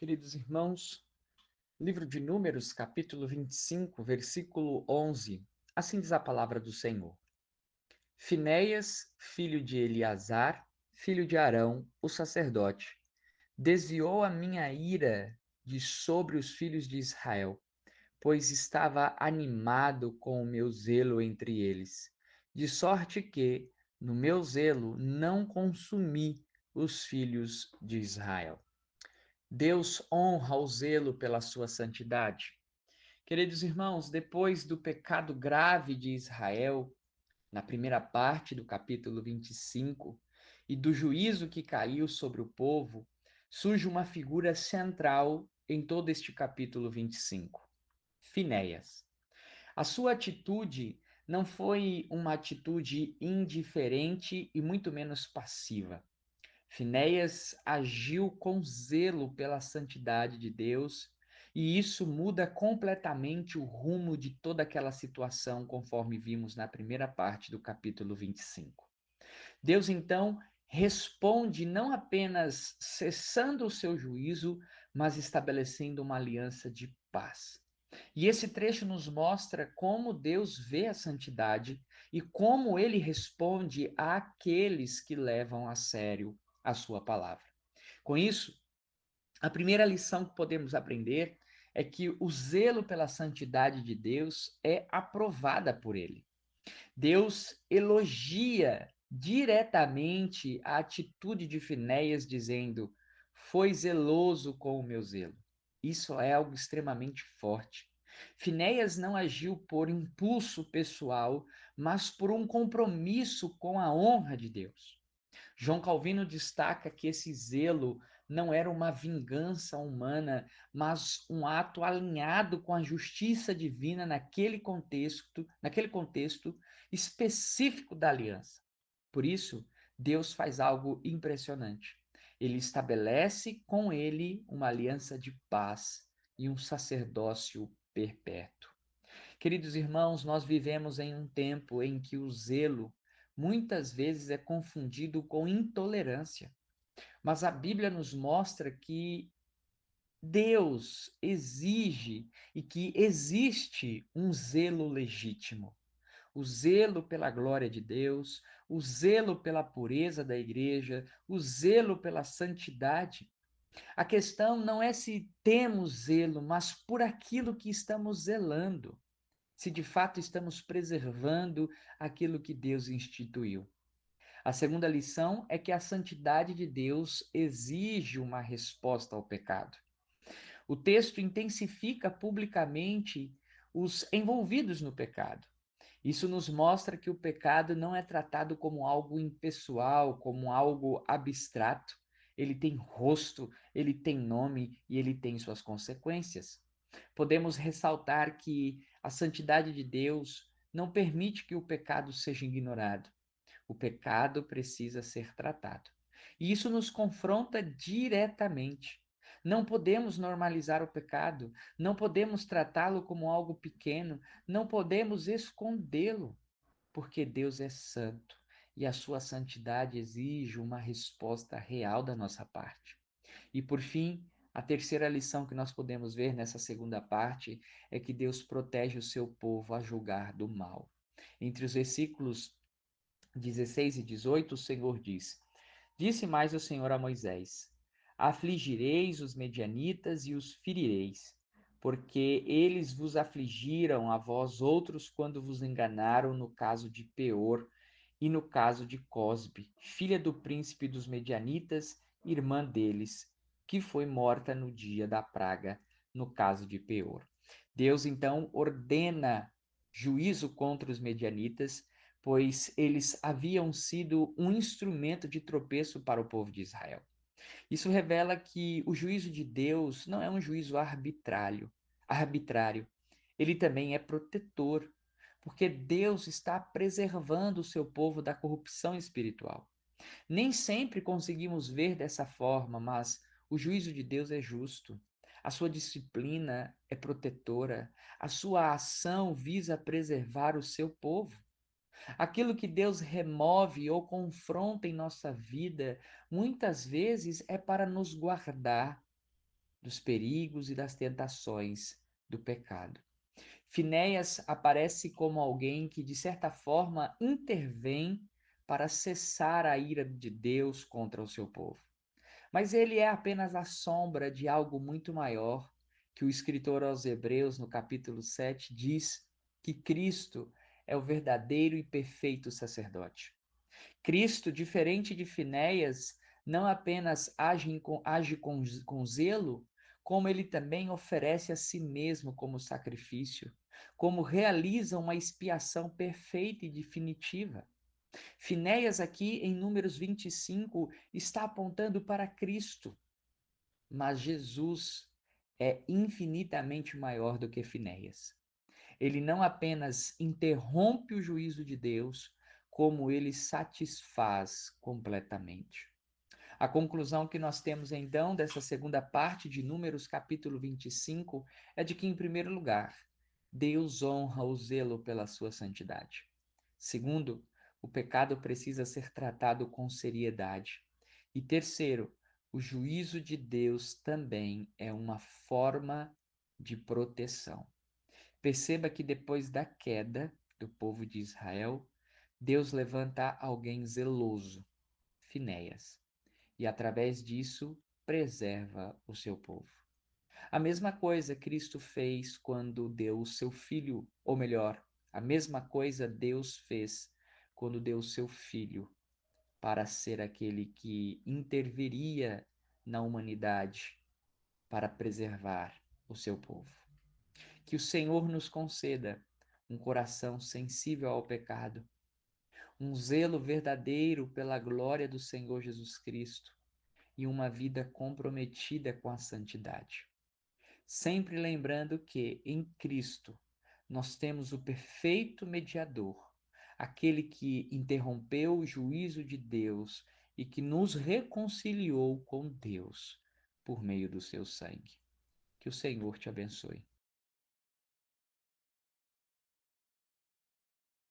Queridos irmãos, livro de Números, capítulo 25, versículo 11. Assim diz a palavra do Senhor. Finéias, filho de Eleazar, filho de Arão, o sacerdote, desviou a minha ira de sobre os filhos de Israel, pois estava animado com o meu zelo entre eles, de sorte que, no meu zelo, não consumi os filhos de Israel. Deus honra o zelo pela sua santidade. Queridos irmãos, depois do pecado grave de Israel, na primeira parte do capítulo 25, e do juízo que caiu sobre o povo, surge uma figura central em todo este capítulo 25, Finéias. A sua atitude não foi uma atitude indiferente e muito menos passiva. Finéias agiu com zelo pela santidade de Deus, e isso muda completamente o rumo de toda aquela situação, conforme vimos na primeira parte do capítulo 25. Deus, então, responde não apenas cessando o seu juízo, mas estabelecendo uma aliança de paz. E esse trecho nos mostra como Deus vê a santidade e como ele responde àqueles que levam a sério a sua palavra. Com isso, a primeira lição que podemos aprender é que o zelo pela santidade de Deus é aprovada por ele. Deus elogia diretamente a atitude de Finéias, dizendo: foi zeloso com o meu zelo. Isso é algo extremamente forte. Finéias não agiu por impulso pessoal, mas por um compromisso com a honra de Deus. João Calvino destaca que esse zelo não era uma vingança humana, mas um ato alinhado com a justiça divina naquele contexto específico da aliança. Por isso, Deus faz algo impressionante. Ele estabelece com ele uma aliança de paz e um sacerdócio perpétuo. Queridos irmãos, nós vivemos em um tempo em que o zelo muitas vezes é confundido com intolerância, mas a Bíblia nos mostra que Deus exige e que existe um zelo legítimo. O zelo pela glória de Deus, o zelo pela pureza da igreja, o zelo pela santidade. A questão não é se temos zelo, mas por aquilo que estamos zelando, se de fato estamos preservando aquilo que Deus instituiu. A segunda lição é que a santidade de Deus exige uma resposta ao pecado. O texto intensifica publicamente os envolvidos no pecado. Isso nos mostra que o pecado não é tratado como algo impessoal, como algo abstrato. Ele tem rosto, ele tem nome e ele tem suas consequências. Podemos ressaltar que a santidade de Deus não permite que o pecado seja ignorado. O pecado precisa ser tratado. E isso nos confronta diretamente. Não podemos normalizar o pecado, não podemos tratá-lo como algo pequeno, não podemos escondê-lo, porque Deus é santo e a sua santidade exige uma resposta real da nossa parte. E por fim, a terceira lição que nós podemos ver nessa segunda parte é que Deus protege o seu povo a julgar do mal. Entre os versículos 16 e 18, o Senhor diz: Disse mais o Senhor a Moisés: Afligireis os medianitas e os ferireis, porque eles vos afligiram a vós outros quando vos enganaram no caso de Peor e no caso de Cosbe, filha do príncipe dos medianitas, irmã deles, que foi morta no dia da praga, no caso de Peor. Deus então ordena juízo contra os medianitas, pois eles haviam sido um instrumento de tropeço para o povo de Israel. Isso revela que o juízo de Deus não é um juízo arbitrário. Ele também é protetor, porque Deus está preservando o seu povo da corrupção espiritual. Nem sempre conseguimos ver dessa forma, mas o juízo de Deus é justo. A sua disciplina é protetora. A sua ação visa preservar o seu povo. Aquilo que Deus remove ou confronta em nossa vida, muitas vezes é para nos guardar. dos perigos e das tentações do pecado. Finéias aparece como alguém que, de certa forma, intervém para cessar a ira de Deus contra o seu povo. Mas ele é apenas a sombra de algo muito maior, que o escritor aos Hebreus, no capítulo 7, diz que Cristo é o verdadeiro e perfeito sacerdote. Cristo, diferente de Finéias, não apenas age com zelo, como ele também oferece a si mesmo como sacrifício, como realiza uma expiação perfeita e definitiva. Finéias, aqui em Números 25, está apontando para Cristo, mas Jesus é infinitamente maior do que Finéias. Ele não apenas interrompe o juízo de Deus, como ele satisfaz completamente. A conclusão que nós temos então dessa segunda parte de Números, capítulo 25, é de que, em primeiro lugar, Deus honra o zelo pela sua santidade. Segundo, o pecado precisa ser tratado com seriedade. E terceiro, o juízo de Deus também é uma forma de proteção. Perceba que depois da queda do povo de Israel, Deus levanta alguém zeloso, Finéias, e através disso preserva o seu povo. A mesma coisa Cristo fez quando deu o seu filho, ou melhor, a mesma coisa Deus fez quando deu o seu filho para ser aquele que interviria na humanidade para preservar o seu povo. Que o Senhor nos conceda um coração sensível ao pecado, um zelo verdadeiro pela glória do Senhor Jesus Cristo e uma vida comprometida com a santidade. Sempre lembrando que, em Cristo, nós temos o perfeito mediador, aquele que interrompeu o juízo de Deus e que nos reconciliou com Deus por meio do seu sangue. Que o Senhor te abençoe.